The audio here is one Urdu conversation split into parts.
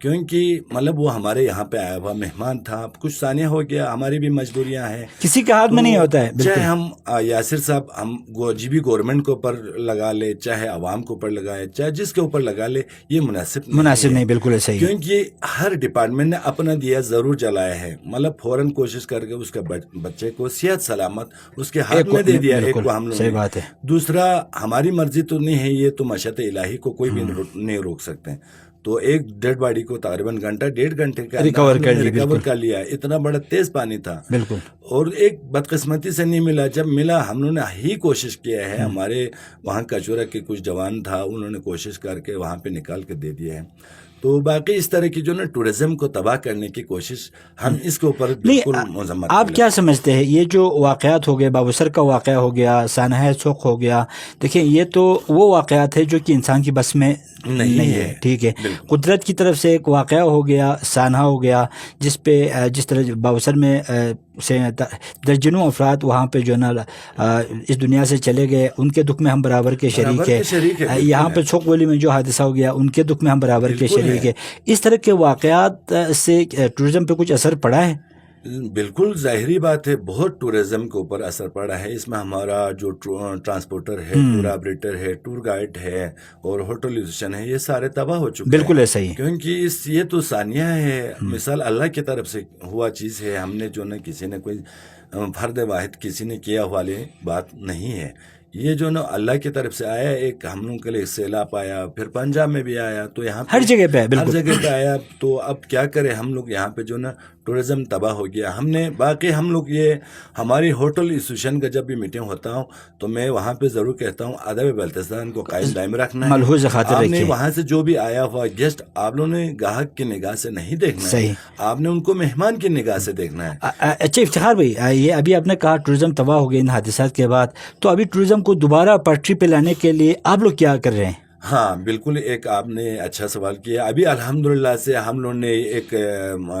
کیونکہ مطلب وہ ہمارے یہاں پہ آیا ہوا مہمان تھا. کچھ ثانیہ ہو گیا, ہماری بھی مجبوریاں ہیں, کسی کے ہاتھ میں نہیں ہوتا ہے. چاہے ہم یاسر صاحب ہم جی بھی گورنمنٹ کے اوپر لگا لے, چاہے عوام کے اوپر لگائے, چاہے جس کے اوپر لگا لے, یہ مناسب نہیں, بالکل ایسا ہی. کیونکہ ہر ڈپارٹمنٹ نے اپنا دیا ضرور جلایا ہے. مطلب فوراً کوشش کر کے اس کے بچے کو صحت سلامت اس کے ہاتھ میں دے دیا. ایک کو ہم لوگ, صحیح بات ہے. دوسرا ہماری مرضی تو نہیں ہے, یہ تو مشیت الہی کو کوئی بھی نہیں روک سکتے. تو ایک ڈیڈ باڈی کو تقریباً گھنٹہ 1.5 گھنٹے کا ریکور کر لیا. اتنا بڑا تیز پانی تھا. بالکل. اور ایک بدقسمتی سے نہیں ملا, جب ملا ہم لوگوں نے ہی کوشش کیا ہے. ہمارے وہاں کچورا کے کچھ جوان تھا, انہوں نے کوشش کر کے وہاں پہ نکال کے دے دیا ہے. تو باقی اس طرح کی جو نا ٹورزم کو تباہ کرنے کی کوشش, ہم اس کے اوپر بالکل مذمت. آپ کیا سمجھتے ہیں یہ جو واقعات ہو گئے, بابوسر کا واقعہ ہو گیا, سانحہ سوق ہو گیا, دیکھیں یہ تو وہ واقعات ہے جو کہ انسان کی بس میں نہیں ہے. ٹھیک ہے, قدرت کی طرف سے ایک واقعہ ہو گیا, سانحہ ہو گیا, جس پہ جس طرح بابوسر میں سے درجنوں افراد وہاں پہ جو نا اس دنیا سے چلے گئے, ان کے دکھ میں ہم برابر کے شریک ہیں. یہاں پہ چھوک ویلی میں جو حادثہ ہو گیا, ان کے دکھ میں ہم برابر کے شریک ہیں. اس طرح کے واقعات سے ٹورزم پہ کچھ اثر پڑا ہے؟ بالکل ظاہری بات ہے, بہت ٹورزم کے اوپر اثر پڑا ہے. اس میں ہمارا جو ٹرانسپورٹر ہے, ٹور آپریٹر ہے, ٹور گائیڈ ہے اور ہوٹل ایسوسیشن ہے, یہ سارے تباہ ہو چکے. بالکل ایسا ہی. کیونکہ یہ تو ثانیہ ہے, مثال اللہ کی طرف سے ہوا چیز ہے. ہم نے جو نا کسی نے کوئی فرد واحد کسی نے کیا والے بات نہیں ہے. یہ جو نا اللہ کی طرف سے آیا. ایک ہم لوگوں کے لیے سیلاب آیا, پھر پنجاب میں بھی آیا, تو یہاں ہر جگہ پہ ہر جگہ پہ آیا. تو اب کیا کرے ہم لوگ, یہاں پہ جو نا ٹورزم تباہ ہو گیا. ہم نے باقی ہم لوگ یہ ہماری ہوٹل ایسوسیشن کا جب بھی میٹنگ ہوتا ہوں تو میں وہاں پہ ضرور کہتا ہوں ادب بلتستان کو قائم دائم رکھنا ہے. ملحوظ خاطر آپ نے رکھیے. وہاں سے جو بھی آیا ہوا گیسٹ, آپ لوگوں نے گاہک کی نگاہ سے نہیں دیکھنا ہے, آپ نے ان کو مہمان کی نگاہ سے دیکھنا ہے. اچھا افتخار بھائی, یہ ابھی آپ نے کہا ٹورزم تباہ ہو گئی ان حادثات کے بعد, تو ابھی ٹورزم کو دوبارہ پٹری پہ لانے کے لیے آپ لوگ کیا کر رہے ہیں؟ ہاں بالکل, ایک آپ نے اچھا سوال کیا. ابھی الحمدللہ سے ہم لوگوں نے ایک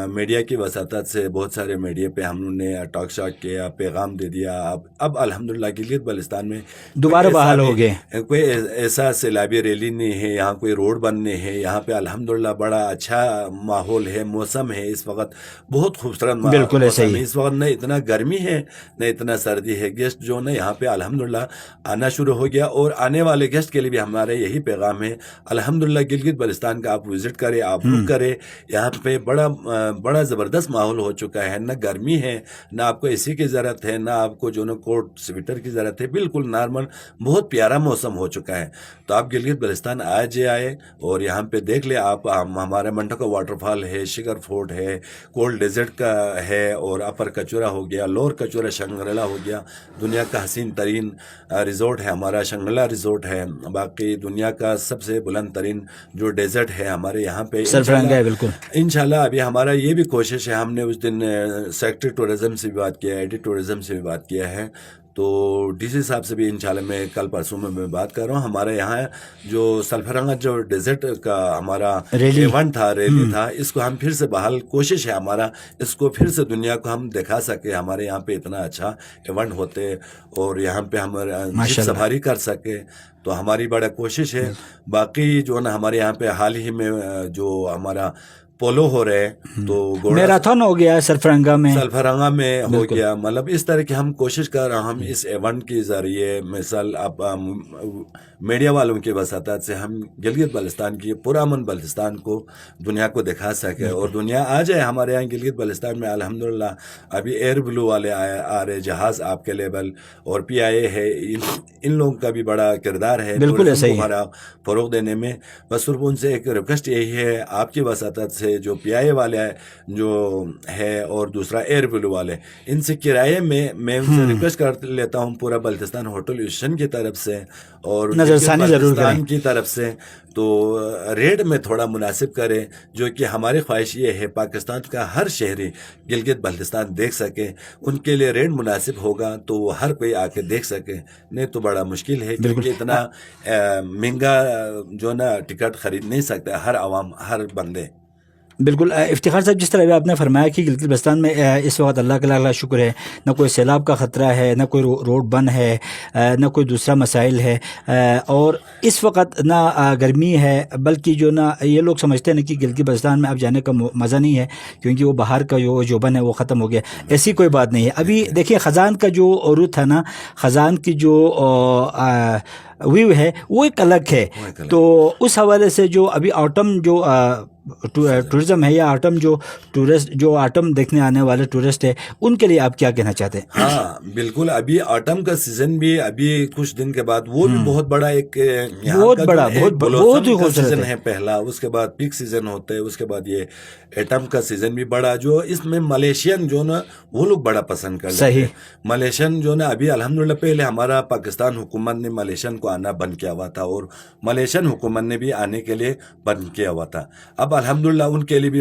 میڈیا کی وساطت سے بہت سارے میڈیا پہ ہم لوگوں نے ٹاک شاک کیا, پیغام دے دیا. اب الحمدللہ گلگت بلتستان میں دوبارہ بحال ہو گئے. کوئی ایسا سیلابی ریلی نہیں ہے, یہاں کوئی روڈ بننے ہیں. یہاں پہ الحمدللہ بڑا اچھا ماحول ہے, موسم ہے اس وقت بہت خوبصورت. بالکل ایسا ہی. اس وقت نہ اتنا گرمی ہے نہ اتنا سردی ہے. گیسٹ جو نا یہاں پہ الحمدللہ آنا شروع ہو گیا, اور آنے والے گیسٹ کے لیے بھی ہمارے یہی پیغام ہے الحمدللہ گلگت بلتستان کا آپ وزٹ کریں, آپ رک کریں. یہاں پہ بڑا زبردست ماحول ہو چکا ہے. نہ گرمی ہے, نہ آپ کو اے سی کی ضرورت ہے, نہ آپ کو جو نا کوٹ سویٹر کی ضرورت ہے. بالکل نارمل بہت پیارا موسم ہو چکا ہے. تو آپ گلگت بلتستان آئے اور یہاں پہ دیکھ لیں آپ. ہمارا منٹو کا واٹر فال ہے, شگر فورٹ ہے, کولڈ ڈیزرٹ کا ہے, اور اپر کچورا ہو گیا, لور کچورا شنگریلا ہو گیا. دنیا کا حسین ترین ریزورٹ ہے ہمارا شنگریلا ریزورٹ ہے. باقی دنیا کا سب سے بلند ترین جو ڈیزرٹ ہے ہمارے یہاں پہ سرفرنگا ہے. بالکل انشاءاللہ ابھی ہمارا یہ بھی کوشش ہے. ہم نے اس دن سیکٹری ٹورزم سے بھی بات کیا ہے, ایڈی ٹورزم سے بھی بات کیا ہے. تو ڈی سی صاحب سے بھی انشاءاللہ میں کل پرسوں میں بات کر رہا ہوں. ہمارے یہاں جو سلفرنگا جو ڈیزرٹ کا ہمارا ایونٹ تھا, ریلی تھا, اس کو ہم پھر سے بحال کوشش ہے ہمارا, اس کو پھر سے دنیا کو ہم دکھا سکے ہمارے یہاں پہ اتنا اچھا ایونٹ ہوتے, اور یہاں پہ ہم جیپ سفاری کر سکے. تو ہماری بڑا کوشش ہے. باقی جو نا ہمارے یہاں پہ حال ہی میں جو ہمارا پولو ہو رہے, تو میراتھن ہو گیا سلفرنگا میں ہو گیا. مطلب اس طرح کی ہم کوشش کر رہے ہیں. ہم اس ایونٹ کے ذریعے مثال اب میڈیا والوں کی وساطت سے ہم گلگت بلتستان کی پرامن بلتستان کو دنیا کو دکھا سکے, اور دنیا آ جائے ہمارے یہاں گلگت بلتستان میں. الحمدللہ ابھی ایئر بلو والے آ رہے جہاز آپ کے لیبل, اور پی آئی اے ہے, ان لوگوں کا بھی بڑا کردار ہے بالکل ایسا ہی ہمارا فروغ دینے میں. بس صرف ان سے ایک ریکویسٹ یہی ہے آپ کی وساطت سے, جو پی آئی اے والے جو ہے اور دوسرا ایئر بلو والے, ان سے کرائے میں ان سے ریکویسٹ کر لیتا ہوں پورا بلتستان ہوٹل ایسوسیشن کی طرف سے اور بلتستان کی طرف سے, تو ریٹ میں تھوڑا مناسب کریں, جو کہ ہماری خواہش یہ ہے پاکستان کا ہر شہری گلگت بلتستان دیکھ سکے. ان کے لیے ریٹ مناسب ہوگا تو وہ ہر کوئی آ کے دیکھ سکے, نہیں تو بڑا مشکل ہے, کیونکہ اتنا مہنگا جو نا ٹکٹ خرید نہیں سکتا ہر عوام, ہر بندے. بالکل افتخار صاحب، جس طرح ابھی آپ نے فرمایا کہ گلگت بلتستان میں اس وقت اللہ کا لاکھ شکر ہے، نہ کوئی سیلاب کا خطرہ ہے، نہ کوئی روڈ بند ہے، نہ کوئی دوسرا مسائل ہے، اور اس وقت نہ گرمی ہے، بلکہ جو نہ یہ لوگ سمجھتے ہیں کہ گلگت بلتستان میں اب جانے کا مزہ نہیں ہے کیونکہ وہ باہر کا جو جوبن ہے وہ ختم ہو گیا. ایسی کوئی بات نہیں ہے. ابھی دیکھیے خزان کا جو رت ہے نا، خزان کی جو ویو ہے وہ ایک الگ ہے. تو اس حوالے سے جو ابھی آٹم جو ٹورزم ہے، یا آٹم جو ٹورسٹ جو آٹم دیکھنے آنے والے ٹورسٹ ہے، ان کے لیے آپ کیا کہنا چاہتے ہیں؟ ہاں بالکل، ابھی آٹم کا سیزن بھی ابھی کچھ دن کے بعد وہ بھی بہت بڑا ایک بہت بڑا بہت ہی خوبصورت سیزن ہے پہلا. اس کے بعد پیک سیزن ہوتا ہے، اس کے بعد یہ ایٹم کا سیزن بھی بڑا، جو اس میں ملیشین جو نا وہ لوگ بڑا پسند کر لیتے ہیں. ملیشین جو نا ابھی الحمدللہ پہلے ہمارا پاکستان حکومت نے ملیشین کو آنا بند کیا ہوا تھا، اور ملیشین حکومت نے بھی آنے کے لیے بند کیا ہوا تھا. اب الحمدللہ ان کے لیے بھی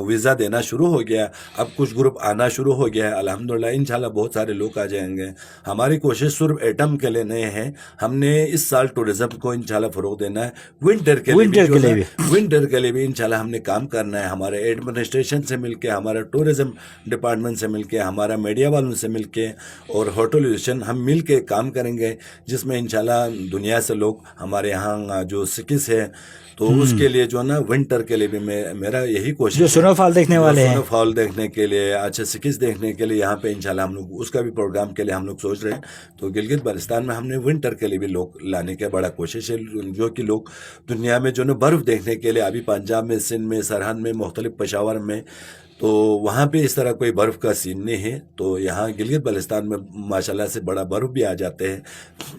ویزا دینا شروع ہو گیا. اب کچھ گروپ آنا شروع ہو گیا ہے الحمدللہ. انشاءاللہ بہت سارے لوگ آ جائیں گے. ہماری کوشش صرف ایٹم کے لیے نہیں ہے، ہم نے اس سال ٹورزم کو انشاءاللہ فروغ دینا ہے. ونٹر کے لیے بھی انشاءاللہ ہم نے کام کرنا ہے. ہمارے ایڈمنسٹریشن سے مل کے، ہمارا ٹورزم ڈپارٹمنٹ سے مل کے، ہمارا میڈیا والوں سے مل کے، اور ہوٹل ایسوسیشن ہم مل کے کام کریں گے، جس میں انشاءاللہ دنیا سے لوگ ہمارے یہاں جو سکس ہے تو اس کے لیے جو نا ونٹر کے لیے بھی میرا یہی کوشش جو سنو فال دیکھنے والے ہیں، سنو فال دیکھنے کے لیے، اچھا سکس دیکھنے کے لیے یہاں پہ انشاءاللہ ہم لوگ اس کا بھی پروگرام کے لیے ہم لوگ سوچ رہے ہیں. تو گلگت بلتستان میں ہم نے ونٹر کے لیے بھی لوگ لانے کا بڑا کوشش ہے، جو کہ لوگ دنیا میں جو نا برف دیکھنے کے لیے، ابھی پنجاب میں، سندھ میں، سرحد میں، مختلف پشاور میں، تو وہاں پہ اس طرح کوئی برف کا سین نہیں ہے. تو یہاں گلگت بلتستان میں ماشاءاللہ سے بڑا برف بھی آ جاتے ہیں،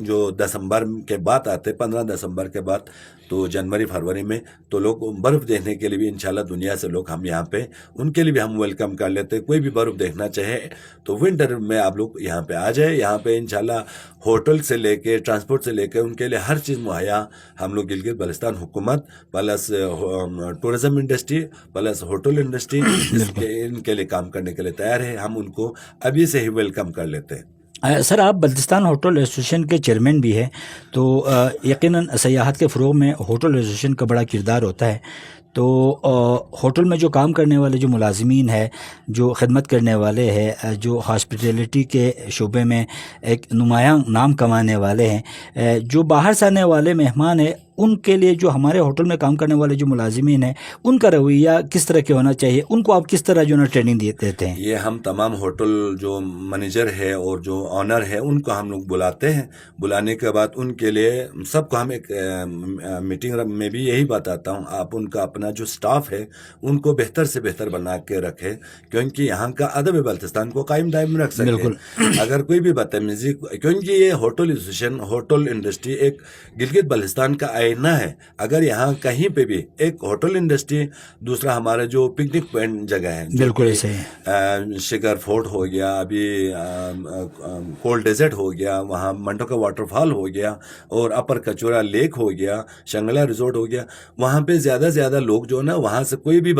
جو دسمبر کے بعد آتے، 15 دسمبر کے بعد، تو جنوری فروری میں. تو لوگ برف دیکھنے کے لیے بھی انشاءاللہ دنیا سے لوگ ہم یہاں پہ ان کے لیے بھی ہم ویلکم کر لیتے. کوئی بھی برف دیکھنا چاہے تو ونٹر میں آپ لوگ یہاں پہ آ جائے. یہاں پہ انشاءاللہ ہوٹل سے لے کے ٹرانسپورٹ سے لے کے ان کے لیے ہر چیز مہیا ہم لوگ گلگت بلتستان حکومت plus tourism industry plus hotel industry ان کے لیے کام کرنے کے لیے تیار ہے. ہم ان کو ابھی سے ہی ویلکم کر لیتے ہیں. سر، آپ بلتستان ہوٹل ایسوسیشن کے چیئرمین بھی ہیں، تو یقیناً سیاحت کے فروغ میں ہوٹل ایسوسیشن کا بڑا کردار ہوتا ہے. تو ہوٹل میں جو کام کرنے والے جو ملازمین ہیں، جو خدمت کرنے والے ہیں، جو ہاسپٹیلٹی کے شعبے میں ایک نمایاں نام کمانے والے ہیں، جو باہر سے آنے والے مہمان ہیں، ان کے لیے جو ہمارے ہوٹل میں کام کرنے والے جو ملازمین ہیں، ان کا رویہ کس طرح کے ہونا چاہیے؟ ان کو آپ کس طرح جو ہے ٹریننگ دیتے ہیں؟ یہ ہم تمام ہوٹل جو منیجر ہے اور جو آنر ہے ان کو ہم لوگ بلاتے ہیں. بلانے کے بعد ان کے لیے سب کو ہم ایک میٹنگ میں بھی یہی بتاتا ہوں، آپ ان کا اپنا جو سٹاف ہے ان کو بہتر سے بہتر بنا کے رکھے، کیونکہ یہاں کا ادب بلتستان کو قائم دائم رکھ سکے. بالکل. اگر کوئی بھی بدتمیزی، کیونکہ یہ ہوٹل ایسوسیشن، ہوٹل انڈسٹری ایک گلگت بلتستان کا آئینہ ہے. اگر یہاں کہیں پہ بھی ایک ہوٹل انڈسٹری، دوسرا ہمارا جو پکنک پوائنٹ جگہ ہے، بالکل ایسے شگر فورٹ ہو گیا، ابھی کولڈ ڈیزرٹ ہو گیا، وہاں منٹو کا واٹر فال ہو گیا، اور اپر کچورا لیک ہو گیا، شنگلا ریزورٹ ہو گیا، وہاں پہ زیادہ زیادہ لوگ جو نا وہاں سے کوئی بھی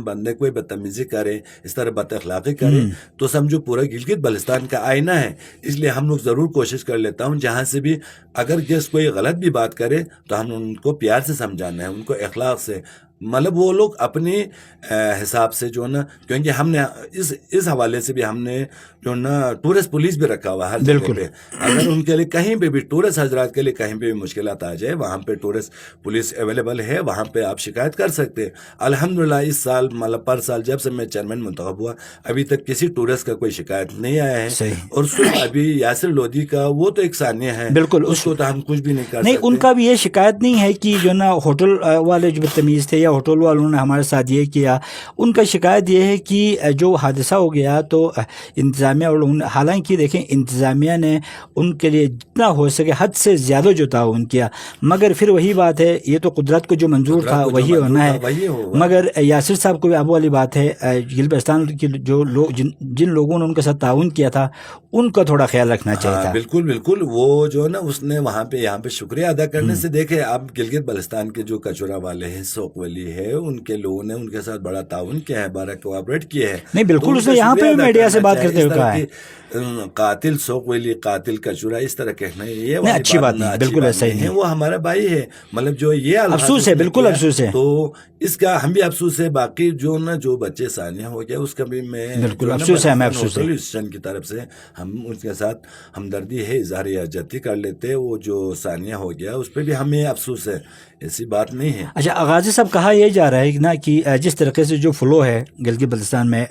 بندے کوئی بدتمیزی کرے، اس طرح بد اخلاقی کرے، تو سمجھو پورا گلگت بلتستان کا آئینہ ہے. اس لیے ہم لوگ ضرور کوشش کر لیتا ہوں جہاں سے بھی اگر گیسٹ کوئی غلط بھی بات کرے تو ہم ان کو پیار سے سمجھانا ہے، ان کو اخلاق سے، مطلب وہ لوگ اپنی حساب سے جو نا، کیونکہ ہم نے اس حوالے سے بھی ہم نے جو نا ٹورسٹ پولیس بھی رکھا ہوا ہر جگہ پہ. اگر ان کے لیے کہیں پہ بھی ٹورسٹ حضرات کے لیے کہیں پہ بھی مشکلات آ جائے، وہاں پہ ٹورسٹ پولیس اویلیبل ہے، وہاں پہ آپ شکایت کر سکتے ہیں. الحمدللہ اس سال مطلب پر سال جب سے میں چیئرمین منتخب ہوا ابھی تک کسی ٹورسٹ کا کوئی شکایت نہیں آیا ہے. اور صرف ابھی یاسر لودھی کا وہ تو ایک ثانیہ ہے، بالکل اس کو تو ہم کچھ بھی نہیں کر نہیں. سکتے. ان کا بھی یہ شکایت نہیں ہے کہ جو نا ہوٹل والے جو بدتمیز تھے یا ہوٹل والوں نے ہمارے ساتھ یہ کیا. ان کا شکایت یہ ہے کہ جو حادثہ ہو گیا تو انتظامیہ اور حالانکہ دیکھیں انتظامیہ نے ان کے لیے جتنا ہو سکے حد سے زیادہ جو تعاون کیا، مگر پھر وہی بات ہے، یہ تو قدرت کو جو منظور تھا وہی ہونا ہے. مگر یاسر صاحب کو بھی اب والی بات ہے، گلگت بلتستان کے جو لوگ جن لوگوں نے ان کے ساتھ تعاون کیا تھا ان کا تھوڑا خیال رکھنا چاہیے تھا. بالکل بالکل. وہ جو نا اس نے وہاں پہ یہاں پہ شکریہ ادا کرنے سے، دیکھے آپ گلگت بلتستان کے جو کچورا والے ہیں، سوک ویلی لی ہے, ان کے لوگوں نے ان کے ساتھ بڑا تعاون کیا ہے, بڑا کوآپریٹ کیا ہے. نہیں بالکل, اس نے یہاں پہ بھی میڈیا سے بات کرتے ہوئے کہا ہے قاتل سوق ویلی قاتل کچورا اس طرح کہنا یہ اچھی بات نہیں, بالکل ایسا ہی نہیں. وہ ہمارا بھائی ہے, مطلب جو یہ افسوس ہے, بالکل افسوس ہے. تو اس کا ہم بھی افسوس ہے. باقی جو نا جو بچے ثانیہ ہو گیا اس کا بھی میں بالکل افسوس ہے, ہمیں افسوس ہے. اسٹیشن کی طرف سے ہم اس کے ساتھ ہمدردی ہے, اظہار یکجہتی کر لیتے. وہ جو ثانیہ ہو گیا اس پہ بھی ہمیں افسوس ہے, ایسی بات نہیں ہے. اچھا غازی صاحب, کہا یہ جا رہا ہے نا کہ جس طریقے سے جو فلو ہے گلگت بلتستان میں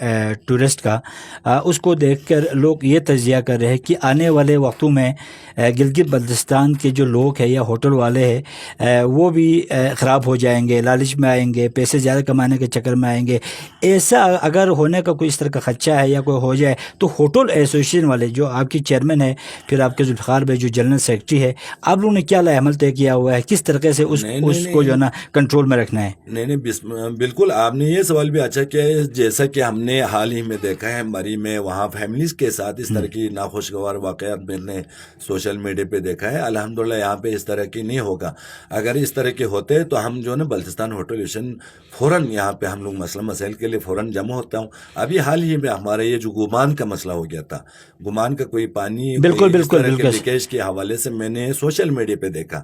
ٹورسٹ کا, اس کو دیکھ کر لوگ یہ تجزیہ کر رہے ہیں کہ آنے والے وقتوں میں گلگت بلتستان کے جو لوگ ہیں یا ہوٹل والے ہیں وہ بھی خراب ہو جائیں گے, لالچ میں آئیں گے, پیسے زیادہ کمانے کے چکر میں آئیں گے. ایسا اگر ہونے کا کوئی اس طرح کا خدشہ ہے یا کوئی ہو جائے تو ہوٹل ایسوسیشن والے, جو آپ کی چیئرمین ہے, پھر آپ کے ذوالفقار بھائی جو جنرل سیکرٹری ہے, آپ لوگوں نے کیا عمل طے کیا ہوا ہے, کس طریقے سے اس کو جو ہے نا کنٹرول میں رکھنا ہے؟ نہیں بالکل, آپ نے یہ سوال بھی اچھا کیا ہے. جیسا کہ ہم نے حال ہی میں دیکھا ہے مری میں, وہاں فیملیز کے ساتھ اس طرح کی ناخوشگوار واقعات میں نے سوشل میڈیا پہ دیکھا ہے. الحمدللہ یہاں پہ اس طرح کی نہیں ہوگا. اگر اس طرح کے ہوتے تو ہم جو نا بلتستان ہوٹل ایسوسیشن فوراً یہاں پہ ہم لوگ مسئلہ مسائل کے لیے فوراً جمع ہوتا ہوں. ابھی حال ہی میں ہمارا یہ جو گمان کا مسئلہ ہو گیا تھا, گمان کا کوئی پانی لیکیج کے حوالے سے میں نے سوشل میڈیا پہ دیکھا.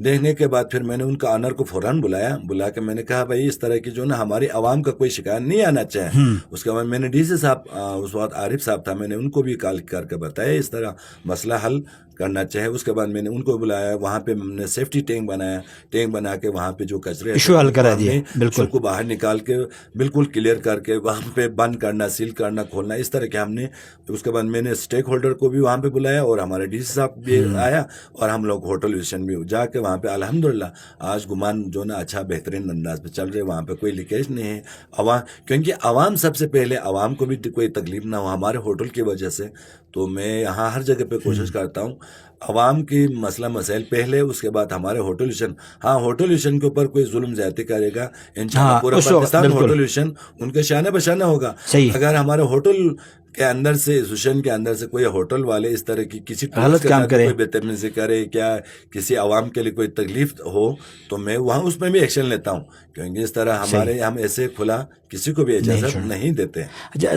دیکھنے کے بعد پھر میں نے ان کا آنر کو فوراً بلا کے میں نے کہا بھائی اس طرح کی جو نا ہماری عوام کا کوئی شکایت نہیں آنا چاہے. اس کے بعد میں نے ڈی سی صاحب, اس وقت عارف صاحب تھا, میں نے ان کو بھی کال کر کے بتایا اس طرح مسئلہ حل کرنا چاہے. اس کے بعد میں نے ان کو بلایا, وہاں پہ ہم نے سیفٹی ٹینک بنایا, ٹینک بنا کے وہاں پہ جو کچرے حل کرا دیے, بالکل کو باہر نکال کے بالکل کلیئر کر کے وہاں پہ بند کرنا, سیل کرنا, کھولنا, اس طرح کے ہم نے. اس کے بعد میں نے اسٹیک ہولڈر کو بھی وہاں پہ بلایا اور ہمارے ڈی سی صاحب بھی آیا اور ہم لوگ ہوٹل ایسوسیشن بھی جا کے وہاں پہ الحمدللہ آج گمان جو نا اچھا بہترین انداز پہ چل رہے. وہاں پہ کوئی لیکیج نہیں ہے. عوام, کیونکہ عوام سب سے پہلے, عوام کو بھی کوئی تکلیف نہ ہو ہمارے ہوٹل کی وجہ سے. تو میں یہاں ہر جگہ پہ کوشش کرتا ہوں عوام کی مسئلہ مسائل پہلے, اس کے بعد ہمارے ہوٹل ایسوسیشن. ہاں ہوٹل ایسوسیشن کے اوپر کوئی ظلم زیادتی کرے گا انشاءاللہ پورا پاکستان ہوٹل ایسوسیشن ان کے شانہ بشانہ ہوگا. اگر ہمارے ہوٹل کے اندر سے, ایسوسیشن کے اندر سے کوئی ہوٹل والے اس طرح کی کسی غلط کام کرے, کوئی بدتمیزی کرے, کیا کسی عوام کے لیے کوئی تکلیف ہو, تو میں وہاں اس میں بھی ایکشن لیتا ہوں. کیونکہ اس طرح ہمارے ہم ایسے کھلا کسی کو بھی اجازت نہیں دیتے.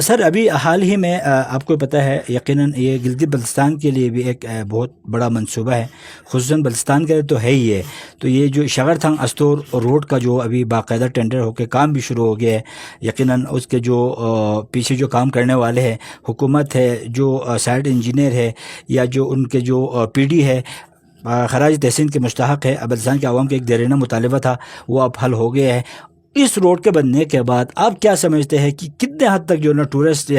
سر ابھی حال ہی میں آپ کو پتہ ہے یقیناً یہ گلگت بلتستان کے لیے بھی ایک بہت بڑا منصوبہ ہے, خصوصاً بلتستان کے لیے تو ہے ہی ہے. تو یہ جو شغر تھنگ استور روڈ کا جو ابھی باقاعدہ ٹینڈر ہو کے کام بھی شروع ہو گیا ہے, یقیناً اس کے جو پیچھے جو کام کرنے والے ہیں, حکومت ہے, جو سائٹ انجینئر ہے, یا جو ان کے جو پی ڈی ہے, خراج تحسین کے مستحق ہے. بلتستان کے عوام کا ایک دیرینہ مطالبہ تھا, وہ اب حل ہو گیا ہے. اس روڈ کے بننے کے بعد آپ کیا سمجھتے ہیں کہ کتنے حد تک جو نا ٹورسٹ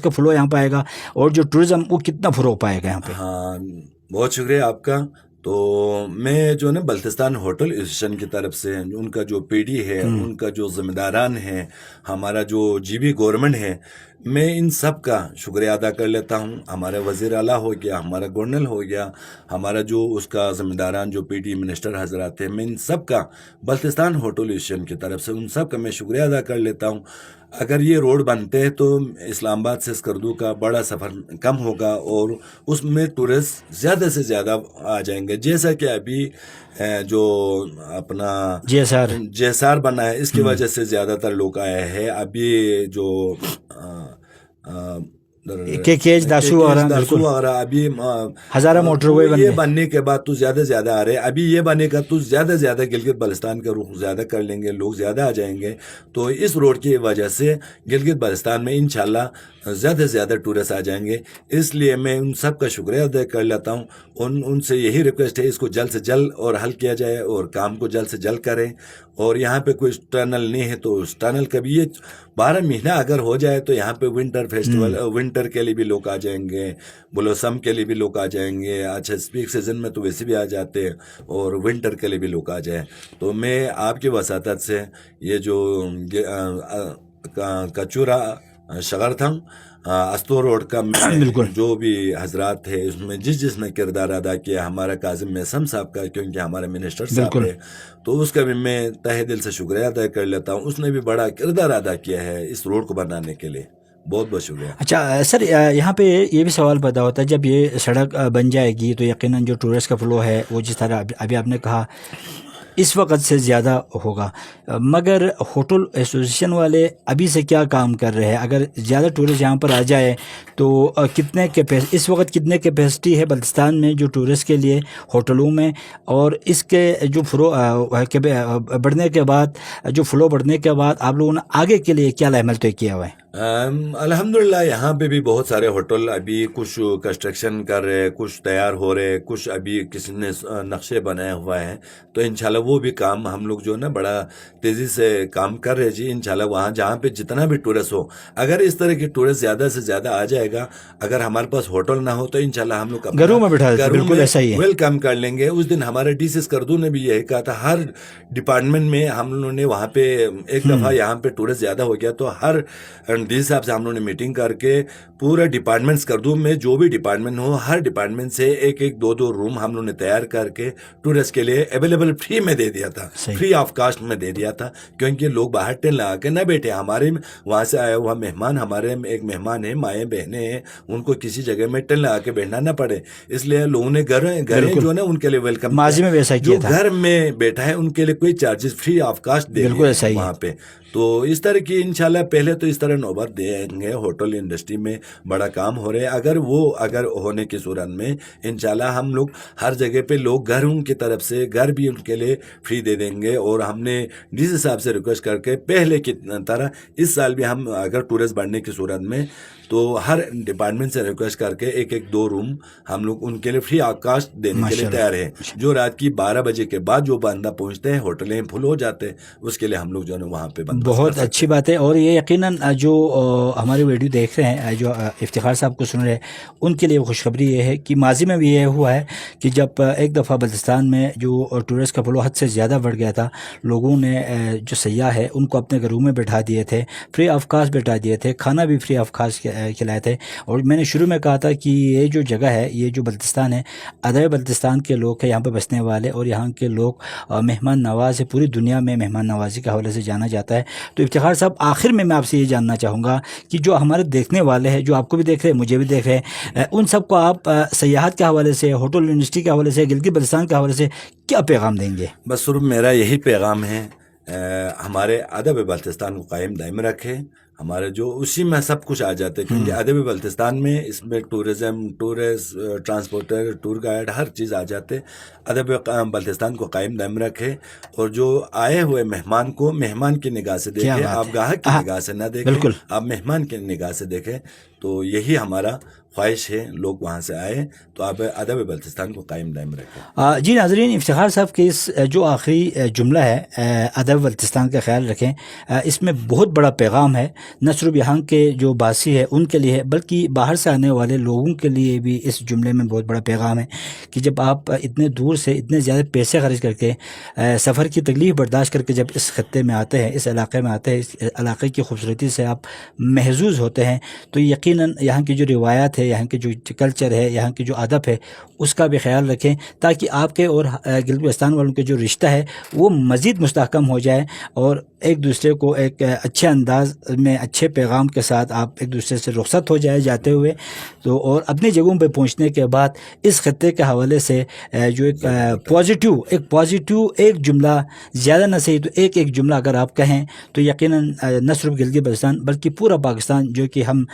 کا فلو یہاں پہ آئے گا, اور جو ٹورزم وہ کتنا فروغ پائے گا یہاں پہ؟ ہاں بہت شکریہ آپ کا. تو میں جو نا بلتستان ہوٹل ایسوسیشن کی طرف سے ان کا جو پی ڈی ہے, ان کا جو ذمہ داران ہے, ہمارا جو جی بی گورنمنٹ ہے, میں ان سب کا شکریہ ادا کر لیتا ہوں. ہمارا وزیر اعلیٰ ہو گیا, ہمارا گورنر ہو گیا, ہمارا جو اس کا ذمہ داران جو پی ڈی منسٹر حضرات ہیں, میں ان سب کا بلتستان ہوٹل ایسوسیشن کی طرف سے ان سب کا میں شکریہ ادا کر لیتا ہوں. اگر یہ روڈ بنتے ہیں تو اسلام آباد سے اسکردو کا بڑا سفر کم ہوگا اور اس میں ٹورسٹ زیادہ سے زیادہ آ جائیں گے. جیسا کہ ابھی جو اپنا جی ایس آر بنا ہے, اس کی وجہ سے زیادہ تر لوگ آئے ہیں. ابھی جو داسو وغیرہ ابھی ہزارہ موٹر وے یہ بننے کے بعد تو زیادہ زیادہ آ رہے ہیں. ابھی یہ بنے گا تو زیادہ زیادہ گلگت بلتستان کا رخ زیادہ کر لیں گے, لوگ زیادہ آ جائیں گے. تو اس روڈ کی وجہ سے گلگت بلتستان میں انشاءاللہ زیادہ سے زیادہ ٹورسٹ آ جائیں گے. اس لیے میں ان سب کا شکریہ ادا کر لیتا ہوں. ان سے یہی ریکویسٹ ہے, اس کو جلد سے جلد اور حل کیا جائے اور کام کو جلد سے جلد کریں. اور یہاں پہ کوئی ٹنل نہیں ہے تو اس ٹنل کا بھی یہ 12 مہینہ اگر ہو جائے تو یہاں پہ ونٹر فیسٹیول, ونٹر کے لیے بھی لوگ آ جائیں گے, بلوسم کے لیے بھی لوگ آ جائیں گے. اچھا اسپیک سیزن میں تو ویسے بھی آ جاتے ہیں, اور ونٹر کے لیے بھی لوگ آ جائیں. تو میں آپ کی وساطت سے یہ جو کچورا شغر تھنگ استور روڈ کا جو بھی حضرات ہے, اس میں جس نے کردار ادا کیا, ہمارا کاظم میسم صاحب کا, کیونکہ ہمارے منسٹر صاحب ہے, تو اس کا بھی میں تہہ دل سے شکریہ ادا کر لیتا ہوں. اس نے بھی بڑا کردار ادا کیا ہے اس روڈ کو بنانے کے لیے. بہت بہت شکریہ. اچھا سر, یہاں پہ یہ بھی سوال پیدا ہوتا ہے, جب یہ سڑک بن جائے گی تو یقیناً جو ٹورسٹ کا فلو ہے وہ جس طرح ابھی آپ نے کہا اس وقت سے زیادہ ہوگا. مگر ہوٹل ایسوسیشن والے ابھی سے کیا کام کر رہے ہیں؟ اگر زیادہ ٹورسٹ یہاں پر آ جائے تو کتنے اس وقت کتنے کیپیسٹی ہے بلتستان میں جو ٹورسٹ کے لیے ہوٹلوں میں، اور اس کے جو بڑھنے کے بعد جو فلو بڑھنے کے بعد آپ لوگوں نے آگے کے لیے کیا عمل طے کیا ہوا ہے؟ الحمدللہ یہاں پہ بھی بہت سارے ہوٹل ابھی کچھ کنسٹرکشن کر رہے، کچھ تیار ہو رہے، کچھ ابھی کسی نے نقشے بنایا ہوا ہے. تو انشاءاللہ وہ بھی کام ہم لوگ جو ہے نا بڑا تیزی سے کام کر رہے جی. انشاءاللہ وہاں جہاں پہ جتنا بھی ٹورسٹ ہو، اگر اس طرح کی ٹورسٹ زیادہ سے زیادہ آ جائے گا، اگر ہمارے پاس ہوٹل نہ ہو تو انشاءاللہ ہم لوگ گھروں میں بٹھا دیتے، بالکل ایسا ہی ہے، ویلکم کر لیں گے. اس دن ہمارے ڈی سی کردو نے بھی یہی کہا تھا، ہر ڈپارٹمنٹ میں ہم لوگوں نے وہاں پہ ایک دفعہ یہاں پہ ٹورسٹ زیادہ ہو گیا تو ہر ڈی صاحب سے ہم لوگوں نے میٹنگ کر کے پورا ڈپارٹمنٹس کردو میں جو بھی ڈپارٹمنٹ ہو، ہر ڈپارٹمنٹ سے ایک دو روم ہم لوگوں نے تیار کر کے ٹورسٹ کے لیے اویلیبل فری میں دے دیا تھا، فری آف کاسٹ میں دے دیا تھا. کیونکہ لوگ باہر ٹرین لگا کے نہ بیٹھے. ہمارے وہاں سے آیا ہوا مہمان، ہمارے ایک مہمان ہیں، مائیں بہنیں ہیں، ان کو کسی جگہ میں ٹرین لگا کے بیٹھنا نہ پڑے. اس لیے لوگوں نے گھر جو ہے نا ان کے لیے ویلکم، ماضی میں ویسا کیا تھا. گھر میں بیٹھا ہے ان کے لیے کوئی چارجز فری آف کاسٹ دے دیا وہاں پہ. تو اس طرح کی انشاءاللہ پہلے تو اس طرح نوبت دیں گے. ہوٹل انڈسٹری میں بڑا کام ہو رہے ہیں. اگر ہونے کی صورت میں انشاءاللہ ہم لوگ ہر جگہ پہ لوگ گھر ان کی طرف سے گھر بھی ان کے لیے فری دے دیں گے. اور ہم نے ڈی سی صاحب سے ریکویسٹ کر کے پہلے کی طرح اس سال بھی ہم اگر ٹورسٹ بڑھنے کی صورت میں تو ہر ڈپارٹمنٹ سے ریکویسٹ کر کے ایک دو روم ہم لوگ ان کے لیے فری آف کاسٹ دینے کے لیے تیار ہیں. جو رات کی 12 بجے کے بعد جو بندہ پہنچتے ہیں ہوٹلیں فل ہو جاتے ہیں، اس کے لیے ہم لوگ جو ہے وہاں پہ بہت اچھی بات ہے. اور یہ یقیناً جو ہماری ویڈیو دیکھ رہے ہیں، جو افتخار صاحب کو سن رہے ہیں، ان کے لیے خوشخبری یہ ہے کہ ماضی میں بھی یہ ہوا ہے کہ جب ایک دفعہ بلتستان میں جو ٹورسٹ کا فلو حد سے زیادہ بڑھ گیا تھا، لوگوں نے جو سیاح ہے ان کو اپنے گھروں میں بٹھا دیے تھے، فری آف کاسٹ بٹھا دیے تھے، کھانا بھی فری آف کاسٹ کھلائے تھے. اور میں نے شروع میں کہا تھا کہ یہ جو جگہ ہے، یہ جو بلتستان ہے، ادب بلتستان کے لوگ ہیں یہاں پہ بسنے والے، اور یہاں کے لوگ مہمان نواز ہے. پوری دنیا میں مہمان نوازی کے حوالے سے جانا جاتا ہے. تو افتخار صاحب، آخر میں آپ سے یہ جاننا چاہوں گا کہ جو ہمارے دیکھنے والے ہیں، جو آپ کو بھی دیکھ رہے ہیں، مجھے بھی دیکھ رہے ہیں، ان سب کو آپ سیاحت کے حوالے سے، ہوٹل انڈسٹری کے حوالے سے، گلگت بلتستان کے حوالے سے کیا پیغام دیں گے؟ بس صرف میرا یہی پیغام ہے، ہمارے ادب بلتستان کو قائم دائم رکھے. ہمارے جو اسی میں سب کچھ آ جاتے ہیں، کیونکہ ادب بلتستان میں اس میں tourism, tourist, transporter, tour guide, ہر چیز آ جاتے. ادب بلتستان کو قائم دائم رکھے، اور جو آئے ہوئے مہمان کو مہمان کی نگاہ سے دیکھیں، آپ گاہک کی نگاہ سے نہ دیکھیں، آپ مہمان کی نگاہ سے دیکھیں. تو یہی ہمارا خواہش ہے، لوگ وہاں سے آئے تو آپ ادب بلتستان کو قائم دائم رکھیں. جی ناظرین، افتخار صاحب کے اس جو آخری جملہ ہے ادب بلتستان کا خیال رکھیں، اس میں بہت بڑا پیغام ہے، نہ صرف یہاں کے جو باسی ہے ان کے لیے ہے، بلکہ باہر سے آنے والے لوگوں کے لیے بھی اس جملے میں بہت بڑا پیغام ہے کہ جب آپ اتنے دور سے اتنے زیادہ پیسے خرچ کر کے، سفر کی تکلیف برداشت کر کے جب اس خطے میں آتے ہیں، اس علاقے میں آتے ہیں، اس علاقے کی خوبصورتی سے آپ محظوظ ہوتے ہیں، تو یقیناً یہاں کی جو روایات ہے، یہاں کے جو کلچر ہے، یہاں کی جو ادب ہے، اس کا بھی خیال رکھیں، تاکہ آپ کے اور گلگت بلتستان والوں کے جو رشتہ ہے وہ مزید مستحکم ہو جائے، اور ایک دوسرے کو ایک اچھے انداز میں، اچھے پیغام کے ساتھ آپ ایک دوسرے سے رخصت ہو جائے جاتے ہوئے. تو اور اپنی جگہوں پہ پہنچنے کے بعد اس خطے کے حوالے سے جو ایک پازیٹیو ایک جملہ، زیادہ نہ صحیح تو ایک جملہ اگر آپ کہیں تو یقیناً نہ صرف گلگت بلتستان بلکہ پورا پاکستان، جو کہ ہم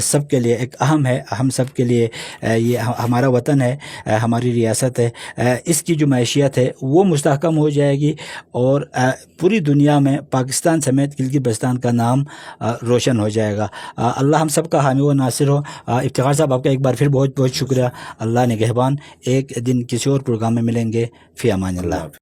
سب کے لیے ایک اہم ہے، ہم سب کے لیے یہ ہمارا وطن ہے، ہماری ریاست ہے، اس کی جو معیشیت ہے وہ مستحکم ہو جائے گی، اور پوری دنیا میں پاکستان سمیت گلگت بلتستان کا نام روشن ہو جائے گا. اللہ ہم سب کا حامی و ناصر ہو. افتخار صاحب، آپ کا ایک بار پھر بہت بہت شکریہ. اللہ نگہبان. ایک دن کسی اور پروگرام میں ملیں گے. فی امان اللہ.